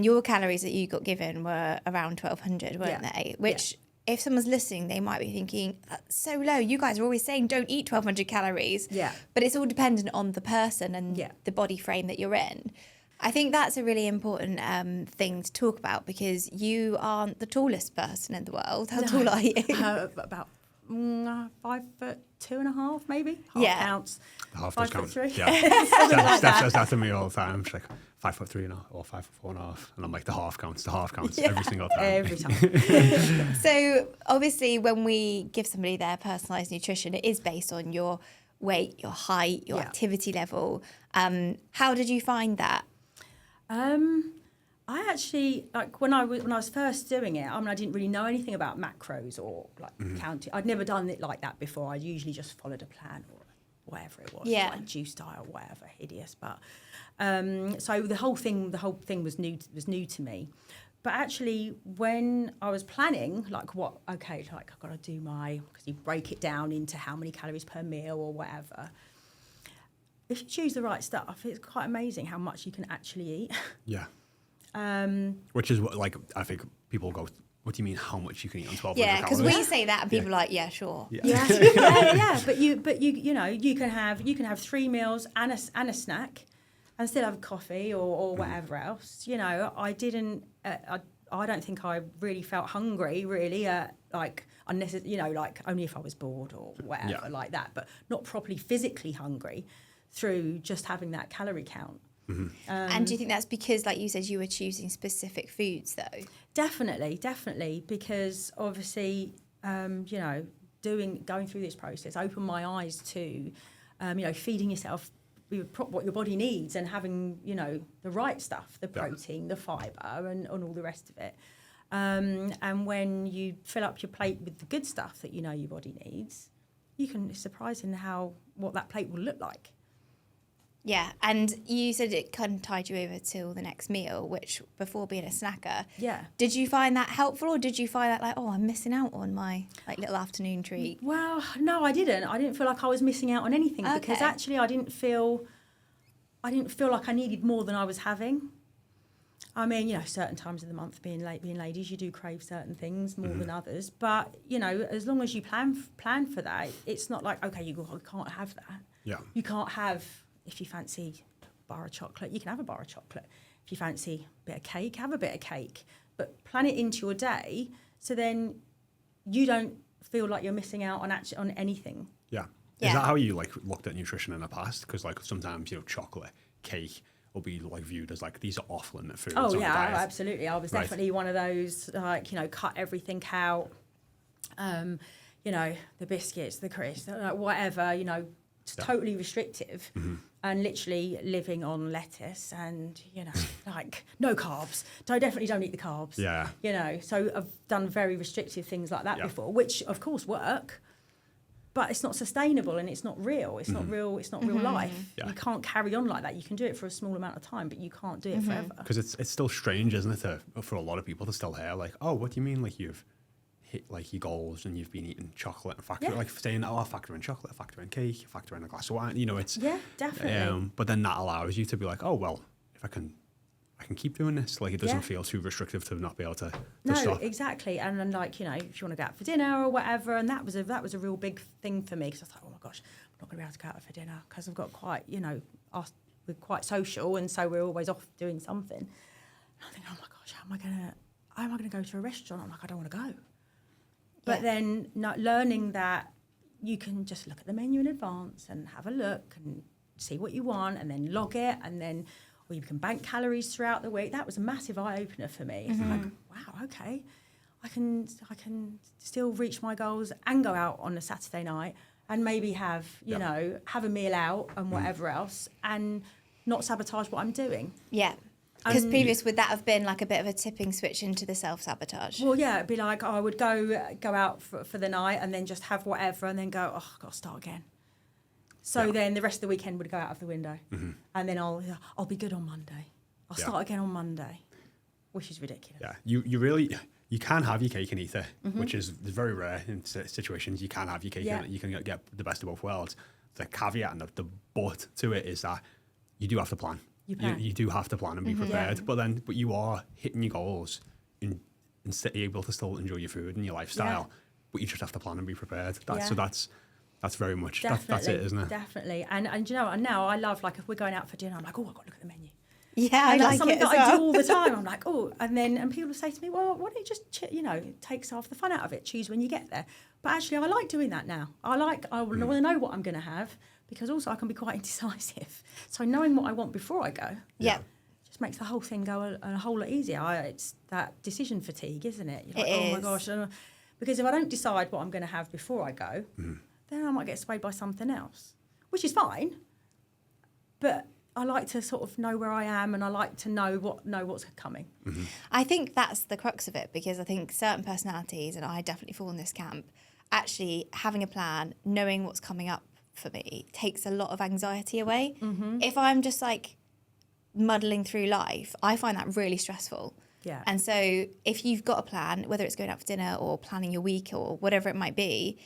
And your calories that you got given were around 1,200, weren't they? Which, if someone's listening, they might be thinking, that's so low. You guys are always saying don't eat 1,200 calories. Yeah. But it's all dependent on the person and the body frame that you're in. I think that's a really important thing to talk about, because you aren't the tallest person in the world. How tall are you? About 5'2.5", maybe. Half counts. The half does count. 5'3". Yeah. Steph says that to me all the time. She's like 5'3.5" or 5'4.5", and I'm like, the half counts every single time. Every time. So obviously, when we give somebody their personalised nutrition, it is based on your weight, your height, your activity level. How did you find that? I actually, like, when I was first doing it, I mean, I didn't really know anything about macros or like counting. I'd never done it like that before. I'd usually just followed a plan or whatever it was, like juice diet or whatever, hideous. But so the whole thing was new to me. But actually, when I was planning, like, I've got to do because you break it down into how many calories per meal or whatever. If you choose the right stuff, it's quite amazing how much you can actually eat. Yeah. Which is what, like, I think people go, what do you mean how much you can eat on 1,200 calories? Yeah, because we say that and people are like, yeah, sure. Yeah, but you can have 3 meals and a snack and still have coffee or whatever else. You know, I don't think I really felt hungry really like unnecessary, you know, like only if I was bored or whatever like that, but not properly physically hungry through just having that calorie count. Mm-hmm. And do you think that's because, like you said, you were choosing specific foods though? Definitely, because obviously, you know, going through this process opened my eyes to, you know, feeding yourself what your body needs and having, you know, the right stuff, the protein, the fibre and all the rest of it. And when you fill up your plate with the good stuff that you know your body needs, it's surprising what that plate will look like. Yeah, and you said it kind of tied you over till the next meal, which before being a snacker. Yeah. Did you find that helpful, or did you find that like, oh, I'm missing out on my like little afternoon treat? Well, no, I didn't. I didn't feel like I was missing out on anything because actually I didn't feel like I needed more than I was having. I mean, you know, certain times of the month, being ladies, you do crave certain things more than others. But you know, as long as you plan for that, it's not like, okay, you can't have that. Yeah. You can't have. If you fancy a bar of chocolate, you can have a bar of chocolate. If you fancy a bit of cake, have a bit of cake. But plan it into your day so then you don't feel like you're missing out on anything. Yeah. Is that how you like looked at nutrition in the past? Because like sometimes, you know, chocolate, cake will be like viewed as like these are off-limit foods. Oh yeah, absolutely. I was definitely one of those, like, you know, cut everything out. You know, the biscuits, the crisps, like whatever, you know, it's totally restrictive. And literally living on lettuce and, you know, like no carbs. So I definitely don't eat the carbs. Yeah. You know, so I've done very restrictive things like that before, which of course work, but it's not sustainable and it's not real. It's not real. It's not real life. Yeah. You can't carry on like that. You can do it for a small amount of time, but you can't do it forever. Because it's still strange, isn't it, for a lot of people to still hear like, oh, what do you mean like you've hit like your goals and you've been eating chocolate and like saying, oh, I'll factor in chocolate, factor in cake, factor in a glass of wine, you know, it's definitely. But then that allows you to be like, oh well, if I can keep doing this, like it doesn't feel too restrictive to not be able to stop. Exactly. And then, like, you know, if you want to go out for dinner or whatever, and that was a real big thing for me because I was like, oh my gosh, I'm not going to be able to go out for dinner because I've got quite, you know, we're quite social and so we're always off doing something. And I think, oh my gosh, how am I going to go to a restaurant? I'm like, I don't want to go. But then learning that you can just look at the menu in advance and have a look and see what you want and then log it or you can bank calories throughout the week. That was a massive eye-opener for me. It's like, wow, okay, I can still reach my goals and go out on a Saturday night and maybe have, you know, have a meal out and whatever else and not sabotage what I'm doing. Yeah. Because previous, would that have been like a bit of a tipping switch into the self-sabotage? Well, yeah, it'd be like, I would go out for the night and then just have whatever and then go, oh, I've got to start again. So then the rest of the weekend would go out of the window. And then I'll be good on Monday. I'll start again on Monday, which is ridiculous. Yeah, you can have your cake and eat it, which is very rare in situations. You can have your cake and you can get the best of both worlds. The caveat and the but to it is that you do have to plan. You do have to plan and be prepared, but you are hitting your goals and able to still enjoy your food and your lifestyle. But you just have to plan and be prepared. So that's very much that's it, isn't it? Definitely. And you know, and now I love, like, if we're going out for dinner, I'm like, oh, I've got to look at the menu. Yeah, and I that's like something it as that I well. do all the time. I'm like, oh, and people say to me, well, why don't you just, it takes half the fun out of it. Choose when you get there. But actually, I like doing that now. I want to know what I'm going to have, because also I can be quite indecisive. So knowing what I want before I go, just makes the whole thing go a whole lot easier. It's that decision fatigue, isn't it? You're like, oh my gosh. Because if I don't decide what I'm going to have before I go, then I might get swayed by something else, which is fine. But I like to sort of know where I am, and I like to know what's coming. Mm-hmm. I think that's the crux of it, because I think certain personalities, and I definitely fall in this camp, actually having a plan, knowing what's coming up for me takes a lot of anxiety away. Mm-hmm. If I'm just like muddling through life, I find that really stressful. Yeah. And so if you've got a plan, whether it's going out for dinner or planning your week or whatever it might be,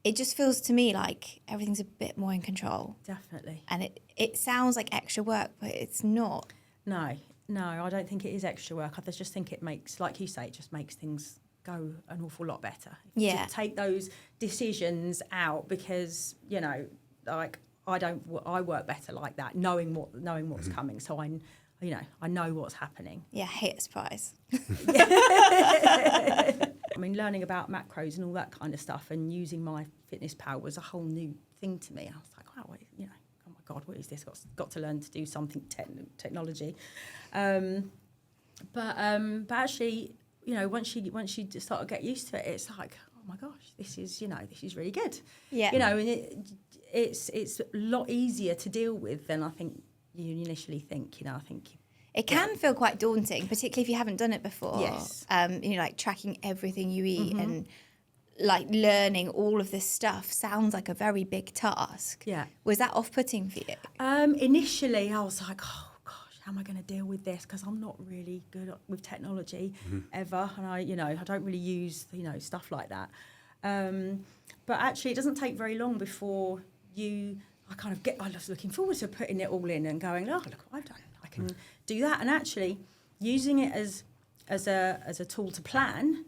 it just feels to me like everything's a bit more in control. Definitely. And it sounds like extra work, but it's not. No, I don't think it is extra work. I just think it makes, like you say, it just makes things go an awful lot better. Yeah. To take those decisions out, because, like, I work better like that, knowing what's coming. So I know what's happening. Yeah, hate a surprise. I mean, learning about macros and all that kind of stuff and using my fitness pal was a whole new thing to me. I was like, wow, oh my God, what is this? Got to learn to do something technology. But actually, once you start to get used to it, it's like, oh my gosh, this is really good. Yeah. And it's a lot easier to deal with than I think you initially think. I think it can feel quite daunting, particularly if you haven't done it before. Yes. Like tracking everything you eat and like learning all of this stuff sounds like a very big task. Yeah. Was that off-putting for you? Initially, I was like, oh gosh, how am I going to deal with this? Because I'm not really good with technology ever, and I don't really use stuff like that. But actually, it doesn't take very long before I was looking forward to putting it all in and going, oh, look what I've done. I can do that. And actually using it as a tool to plan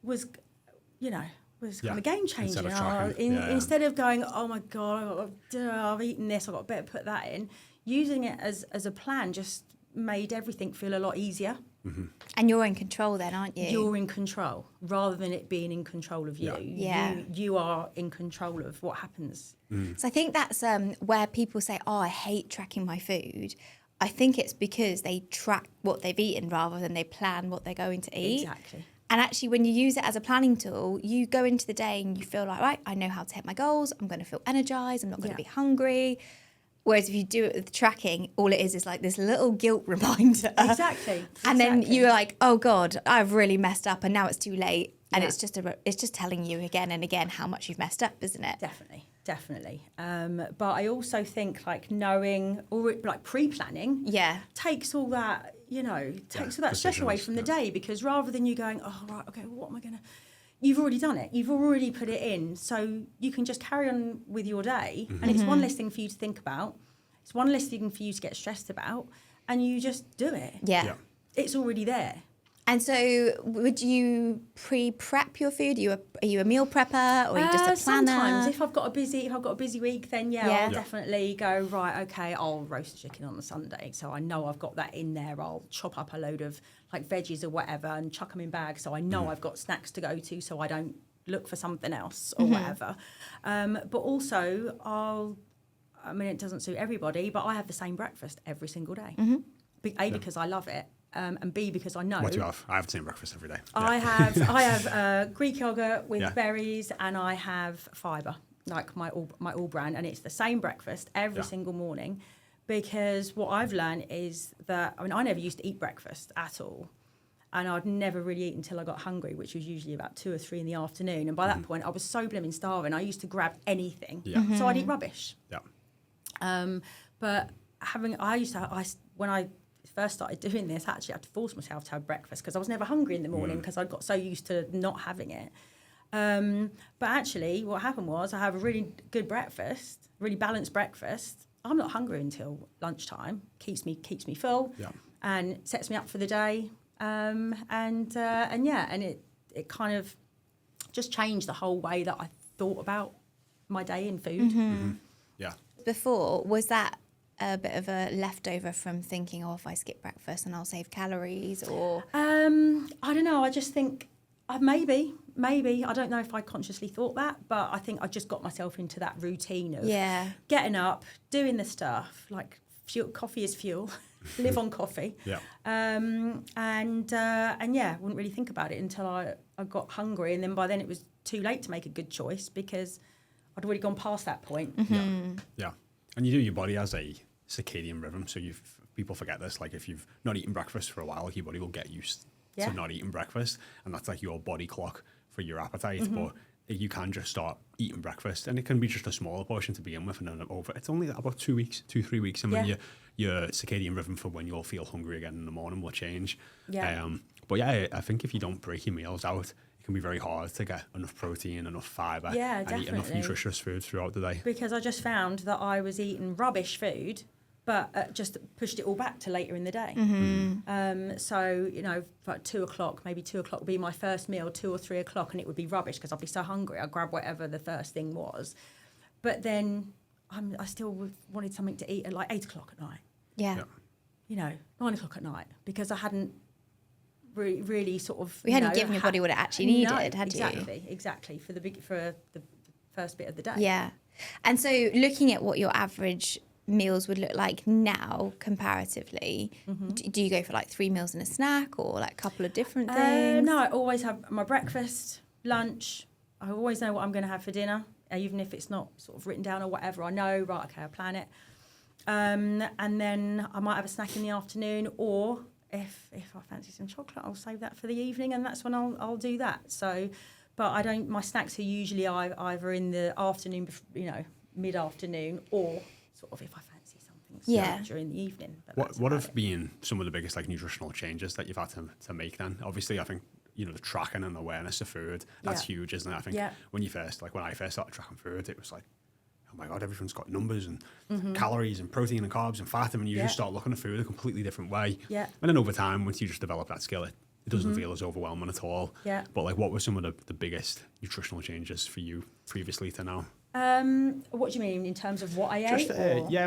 was kind of game changing. Instead of going, oh my God, I've eaten this, I've got to better put that in. Using it as a plan just made everything feel a lot easier. Mm-hmm. And you're in control then, aren't you? You're in control rather than it being in control of you. Yeah. You are in control of what happens. Mm. So I think that's where people say, oh, I hate tracking my food. I think it's because they track what they've eaten rather than they plan what they're going to eat. Exactly. And actually, when you use it as a planning tool, you go into the day and you feel like, right, I know how to hit my goals. I'm going to feel energized. I'm not going to be hungry. Whereas if you do it with tracking, all it is like this little guilt reminder. Exactly. And then you're like, oh God, I've really messed up and now it's too late. And it's just telling you again and again how much you've messed up, isn't it? Definitely. But I also think like knowing or like pre-planning takes all that, takes all that stress away from the day, because rather than you going, oh, right, okay, well, what am I going to... You've already done it. You've already put it in. So you can just carry on with your day. Mm-hmm. And it's one less thing for you to think about. It's one less thing for you to get stressed about. And you just do it. Yeah. It's already there. And so would you pre-prep your food? Are you a meal prepper or are you just a planner? Sometimes. If I've got a busy week, then I'll definitely go, right, okay, I'll roast chicken on the Sunday. So I know I've got that in there. I'll chop up a load of like veggies or whatever and chuck them in bags, so I know I've got snacks to go to, so I don't look for something else or whatever. But also it doesn't suit everybody, but I have the same breakfast every single day. Mm-hmm. Because I love it. And B, because I know. What do you have? I have the same breakfast every day. I have Greek yogurt with berries, and I have fibre, like my all brand, and it's the same breakfast every single morning. Because what I've learned is that I never used to eat breakfast at all, and I'd never really eat until I got hungry, which was usually about 2 or 3 in the afternoon. And by that point, I was so blimmin' starving. I used to grab anything, so I'd eat rubbish. Yeah. But when I first started doing this, actually I had to force myself to have breakfast because I was never hungry in the morning because I'd got so used to not having it. But actually what happened was I have a really good breakfast, really balanced breakfast, I'm not hungry until lunchtime. Keeps me full, and sets me up for the day. And it kind of just changed the whole way that I thought about my day in food. Yeah. Before, was that a bit of a leftover from thinking, if I skip breakfast and I'll save calories, or? I don't know. I just think maybe. I don't know if I consciously thought that, but I think I just got myself into that routine of getting up, doing the stuff, like coffee is fuel, live on coffee. Yeah. Wouldn't really think about it until I got hungry, and then by then it was too late to make a good choice because I'd already gone past that point. Yeah. And your body has a circadian rhythm, so people forget this. Like if you've not eaten breakfast for a while, your body will get used to not eating breakfast, and that's like your body clock for your appetite. But you can just start eating breakfast, and it can be just a smaller portion to begin with, and then it's only about 3 weeks, and then your circadian rhythm for when you'll feel hungry again in the morning will change. But I think if you don't break your meals out, it can be very hard to get enough protein, enough fibre, and eat enough nutritious food throughout the day. Because I just found that I was eating rubbish food, but just pushed it all back to later in the day. So, about 2 o'clock, maybe 2 o'clock would be my first meal, 2 or 3 o'clock, and it would be rubbish because I'd be so hungry. I'd grab whatever the first thing was. But then I still wanted something to eat at like 8 o'clock at night. 9 o'clock at night, because I hadn't really sort of... We hadn't given your body what it actually needed, had you? Exactly, for the first bit of the day. Yeah. And so looking at what your average meals would look like now comparatively, do you go for like 3 meals and a snack, or like a couple of different things? No, I always have my breakfast, lunch. I always know what I'm going to have for dinner, even if it's not sort of written down or whatever. I know, right, okay, I plan it. And then I might have a snack in the afternoon, or if I fancy some chocolate, I'll save that for the evening, and that's when I'll do that. So, but my snacks are usually either in the afternoon, mid-afternoon, or sort of if I fancy something during the evening. What have been some of the biggest like nutritional changes that you've had to make then? Obviously, I think the tracking and awareness of food, that's huge, isn't it? I think when I first started tracking food, it was like, oh my God, everything's got numbers and calories and protein and carbs and fat, and you just start looking at food a completely different way. And then over time, once you just develop that skill, it doesn't feel as overwhelming at all. But like, what were some of the biggest nutritional changes for you previously to now? What do you mean in terms of what I ate?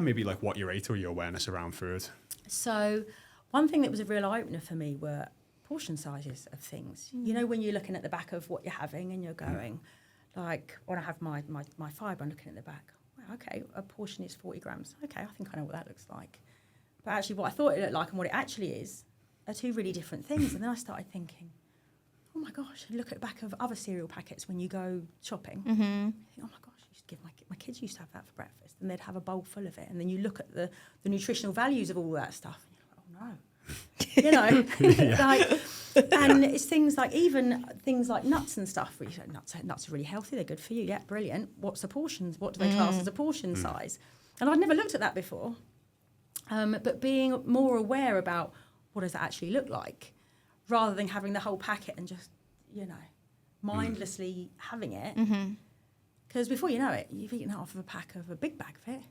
Maybe like what you ate or your awareness around food. So one thing that was a real eye-opener for me were portion sizes of things. When you're looking at the back of what you're having and you're going, like, when I have my fibre, I'm looking at the back. Well, okay, a portion is 40 grams. Okay, I think I know what that looks like. But actually what I thought it looked like and what it actually is are two really different things. And then I started thinking, oh my gosh, look at the back of other cereal packets when you go shopping. You think, oh my gosh, my kids used to have that for breakfast, and they'd have a bowl full of it. And then you look at the nutritional values of all that stuff, and you're like, oh no. And it's things like nuts and stuff. Where you say, nuts are really healthy, they're good for you. Yeah, brilliant. What's the portions? What do they class as a portion size? And I'd never looked at that before. But being more aware about what does that actually look like, rather than having the whole packet and just, mindlessly having it. Because before you know it, you've eaten half of a pack of a big bag of it.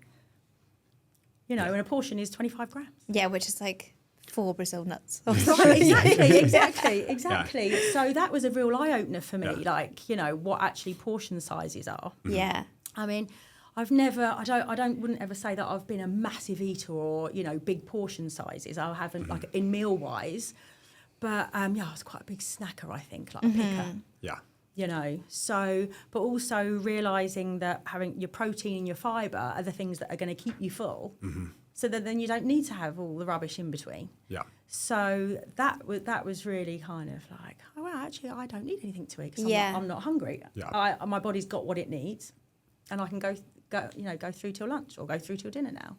And a portion is 25 grams. Yeah, which is like 4 Brazil nuts. Exactly. Yeah. So that was a real eye-opener for me, what actually portion sizes are. Yeah. I mean, wouldn't ever say that I've been a massive eater or, big portion sizes. I haven't, like, in meal-wise. But, I was quite a big snacker, I think, like a picker. Yeah. So, but also realising that having your protein and your fibre are the things that are going to keep you full, so that then you don't need to have all the rubbish in between. Yeah. So that was really kind of like, oh, well, actually, I don't need anything to eat because I'm not hungry. Yeah. My body's got what it needs, and I can go through till lunch or go through till dinner now.